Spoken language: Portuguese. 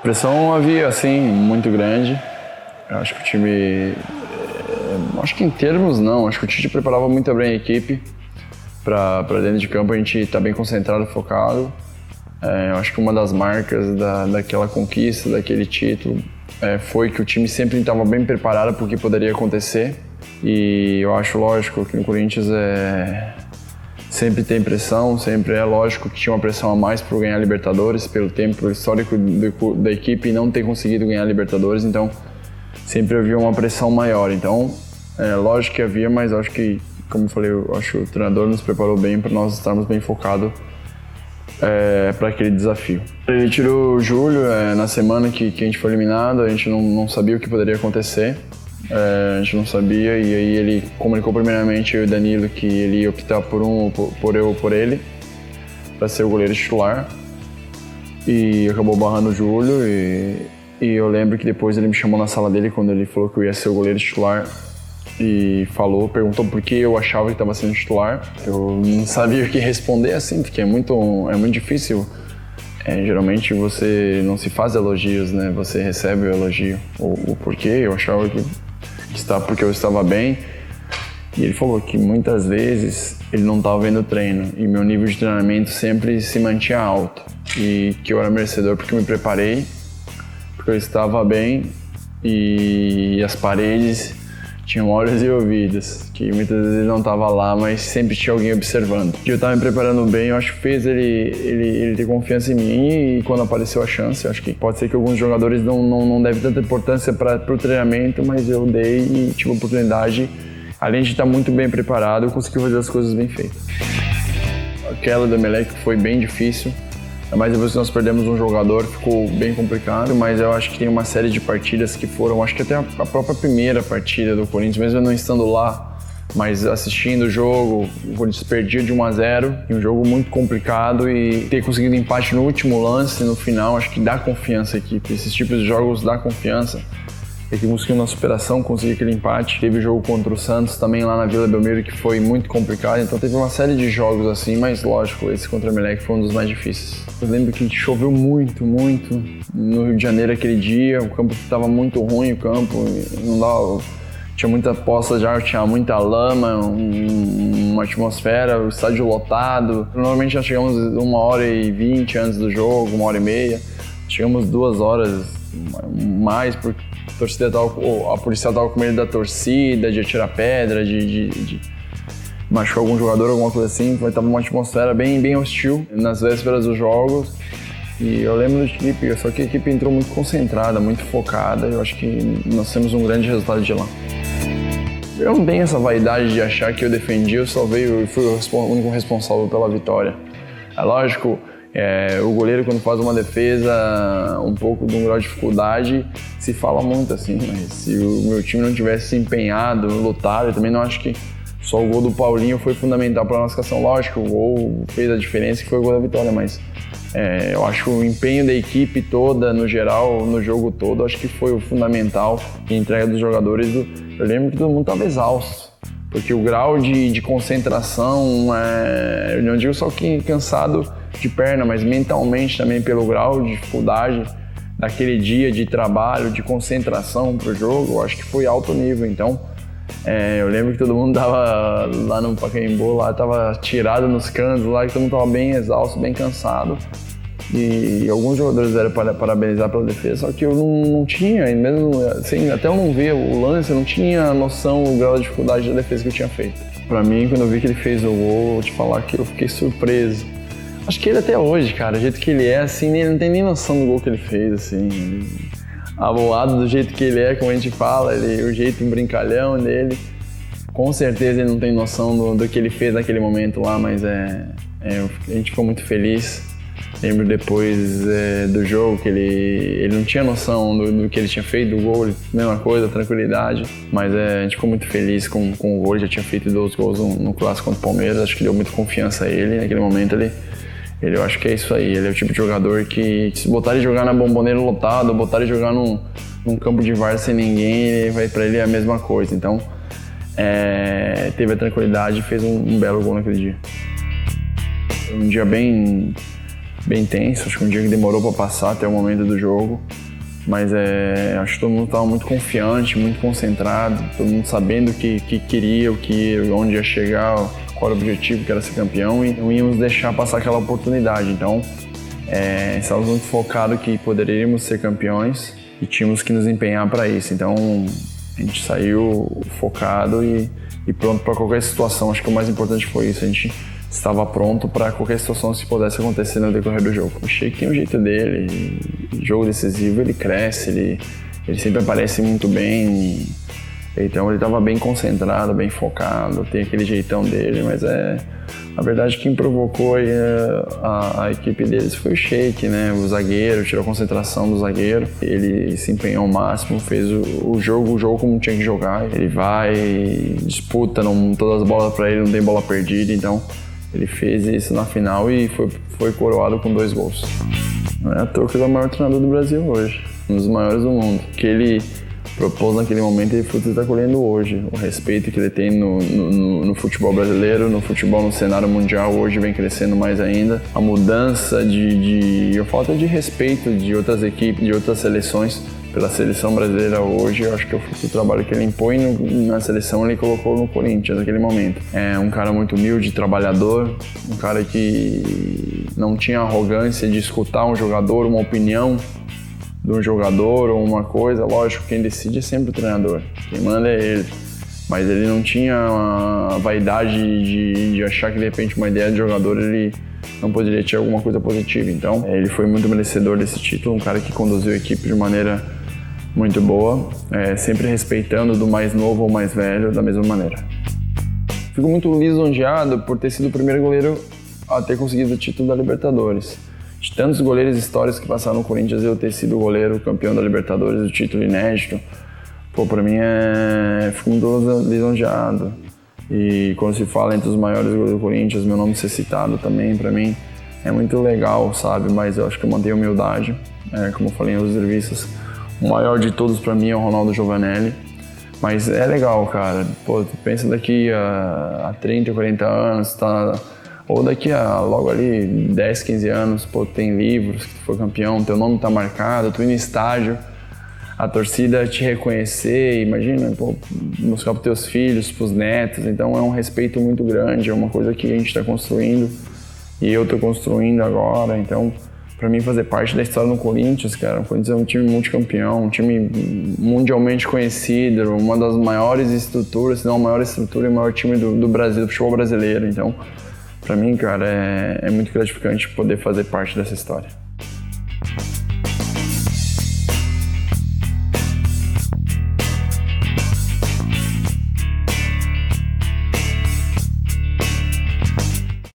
Pressão havia, assim, muito grande. Eu acho que o time... Acho que em termos não, acho que o Tite preparava muito bem a equipe para dentro de campo a gente estar bem concentrado, focado. Eu acho que uma das marcas daquela conquista, daquele título, foi que o time sempre estava bem preparado para o que poderia acontecer. E eu acho lógico que no Corinthians sempre tem pressão, sempre é lógico que tinha uma pressão a mais por ganhar a Libertadores, pelo tempo histórico da equipe e não ter conseguido ganhar a Libertadores, então sempre havia uma pressão maior. Então, lógico que havia, mas acho que, como eu falei, eu acho que o treinador nos preparou bem para nós estarmos bem focados para aquele desafio. Ele tirou o Júlio na semana que a gente foi eliminado, a gente não sabia o que poderia acontecer, a gente não sabia, e aí ele comunicou primeiramente eu e o Danilo que ele ia optar por ele, para ser o goleiro titular, e acabou barrando o Júlio, e eu lembro que depois ele me chamou na sala dele quando ele falou que eu ia ser o goleiro titular, e perguntou por que eu achava que estava sendo titular. Eu não sabia o que responder assim, porque é muito difícil. Geralmente você não se faz elogios, né? Você recebe o elogio. O porquê, eu achava porque eu estava bem. E ele falou que muitas vezes ele não estava vendo o treino e meu nível de treinamento sempre se mantinha alto. E que eu era merecedor porque eu me preparei, porque eu estava bem e as paredes tinham olhos e ouvidos, que muitas vezes ele não estava lá, mas sempre tinha alguém observando. E eu estava me preparando bem, eu acho que fez ele ter confiança em mim, e quando apareceu a chance, eu acho que pode ser que alguns jogadores não devem tanta importância para o treinamento, mas eu dei e tive a oportunidade, além de estar muito bem preparado, eu consegui fazer as coisas bem feitas. Aquela do Emelec foi bem difícil, mas depois que nós perdemos um jogador ficou bem complicado, mas eu acho que tem uma série de partidas que foram, acho que até a própria primeira partida do Corinthians, mesmo eu não estando lá, mas assistindo o jogo, o Corinthians perdia de 1-0, e um jogo muito complicado, e ter conseguido empate no último lance, no final, acho que dá confiança à equipe, esses tipos de jogos dá confiança. A equipe conseguiu uma superação, conseguiu aquele empate. Teve o jogo contra o Santos também lá na Vila Belmiro, que foi muito complicado. Então teve uma série de jogos assim, mas lógico, esse contra o Emelec foi um dos mais difíceis. Eu lembro que choveu muito no Rio de Janeiro aquele dia. O campo estava muito ruim, o campo não dava, tinha muita poça de água, tinha muita lama, uma atmosfera, o estádio lotado. Normalmente nós chegamos 1h20 antes do jogo, 1h30. Chegamos 2 horas mais, porque a polícia estava com medo da torcida, de atirar pedra, de machucar algum jogador, alguma coisa assim. Então estava uma atmosfera bem hostil nas vésperas dos jogos. E eu lembro da equipe, só que a equipe entrou muito concentrada, muito focada. Eu acho que nós temos um grande resultado de lá. Eu não tenho essa vaidade de achar que eu defendi, eu fui o único responsável pela vitória. É lógico, o goleiro, quando faz uma defesa um pouco de um grau de dificuldade, se fala muito assim, mas se o meu time não tivesse se empenhado, lutado, eu também não acho que só o gol do Paulinho foi fundamental para a nossa classificação. Lógico, o gol fez a diferença, que foi o gol da vitória, mas eu acho que o empenho da equipe toda, no geral, no jogo todo, acho que foi o fundamental, e a entrega dos jogadores. Eu lembro que todo mundo estava exausto, porque o grau de concentração, eu não digo só que cansado de perna, mas mentalmente também, pelo grau de dificuldade daquele dia de trabalho, de concentração para o jogo, eu acho que foi alto nível. Então, eu lembro que todo mundo tava lá no Pacaembu, lá tava tirado nos cantos, lá que todo mundo tava bem exausto, bem cansado. E alguns jogadores eram parabenizar pela defesa, só que eu não tinha, e mesmo assim, até eu não ver o lance, eu não tinha noção do grau de dificuldade da defesa que eu tinha feito. Pra mim, quando eu vi que ele fez o gol, vou te falar que eu fiquei surpreso. Acho que ele até hoje, cara, o jeito que ele é, assim, ele não tem nem noção do gol que ele fez, assim. Aboado do jeito que ele é, como a gente fala, o jeito brincalhão dele. Com certeza ele não tem noção do que ele fez naquele momento lá, mas a gente ficou muito feliz. Lembro depois do jogo que ele não tinha noção do que ele tinha feito, do gol, mesma coisa, tranquilidade. Mas a gente ficou muito feliz com o gol, ele já tinha feito 2 gols no clássico contra o Palmeiras, acho que deu muita confiança a ele. Naquele momento eu acho que é isso aí, ele é o tipo de jogador que se botar ele jogar na Bomboneira lotado, botar ele jogar num campo de várzea sem ninguém, pra ele é a mesma coisa. Então, teve a tranquilidade e fez um belo gol naquele dia. Um dia bem bem tenso, acho que um dia que demorou para passar até o momento do jogo, mas acho que todo mundo estava muito confiante, muito concentrado, todo mundo sabendo o que queria, onde ia chegar, qual era o objetivo, que era ser campeão, e não íamos deixar passar aquela oportunidade. Então, estávamos muito focados que poderíamos ser campeões e tínhamos que nos empenhar para isso. Então, a gente saiu focado e pronto para qualquer situação. Acho que o mais importante foi isso, a gente estava pronto para qualquer situação que pudesse acontecer no decorrer do jogo. O Sheik tem um jeito dele, jogo decisivo ele cresce, ele sempre aparece muito bem, então ele estava bem concentrado, bem focado, tem aquele jeitão dele, mas a verdade quem provocou aí a equipe deles foi o Sheik, né? O zagueiro, tirou a concentração do zagueiro, ele se empenhou ao máximo, fez o jogo como tinha que jogar, ele vai, disputa, todas as bolas para ele, não tem bola perdida, então ele fez isso na final e foi coroado com 2 gols. Não é à toa que ele é o maior treinador do Brasil hoje, um dos maiores do mundo. O que ele propôs naquele momento, ele está colhendo hoje. O respeito que ele tem no futebol brasileiro, no futebol no cenário mundial, hoje vem crescendo mais ainda. A mudança a falta de respeito de outras equipes, de outras seleções, pela seleção brasileira hoje, eu acho que o trabalho que ele impõe na seleção ele colocou no Corinthians naquele momento. É um cara muito humilde, trabalhador, um cara que não tinha arrogância de escutar um jogador, uma opinião de um jogador ou uma coisa. Lógico, quem decide é sempre o treinador, quem manda é ele. Mas ele não tinha a vaidade de achar que de repente uma ideia de jogador ele não poderia ter alguma coisa positiva. Então, ele foi muito merecedor desse título, um cara que conduziu a equipe de maneira muito boa, sempre respeitando do mais novo ao mais velho da mesma maneira. Fico muito lisonjeado por ter sido o primeiro goleiro a ter conseguido o título da Libertadores. De tantos goleiros históricos que passaram no Corinthians, eu ter sido o goleiro campeão da Libertadores, o título inédito, pra mim fico muito lisonjeado. E quando se fala entre os maiores goleiros do Corinthians, meu nome ser citado também, pra mim, é muito legal, sabe? Mas eu acho que eu mantenho humildade, como eu falei em outras entrevistas. O maior de todos pra mim é o Ronaldo Giovanelli, mas é legal, cara. Pô, tu pensa daqui a 30, 40 anos, ou daqui a logo ali 10, 15 anos, pô, tem livros que tu foi campeão, teu nome tá marcado, tu ir no estádio, a torcida te reconhecer, imagina, pô, mostrar pros teus filhos, pros netos, então é um respeito muito grande, é uma coisa que a gente tá construindo e eu tô construindo agora, então pra mim fazer parte da história do Corinthians, cara, o Corinthians é um time multicampeão, um time mundialmente conhecido, uma das maiores estruturas, se não a maior estrutura e o maior time do Brasil, do futebol brasileiro. Então, pra mim, cara, é muito gratificante poder fazer parte dessa história.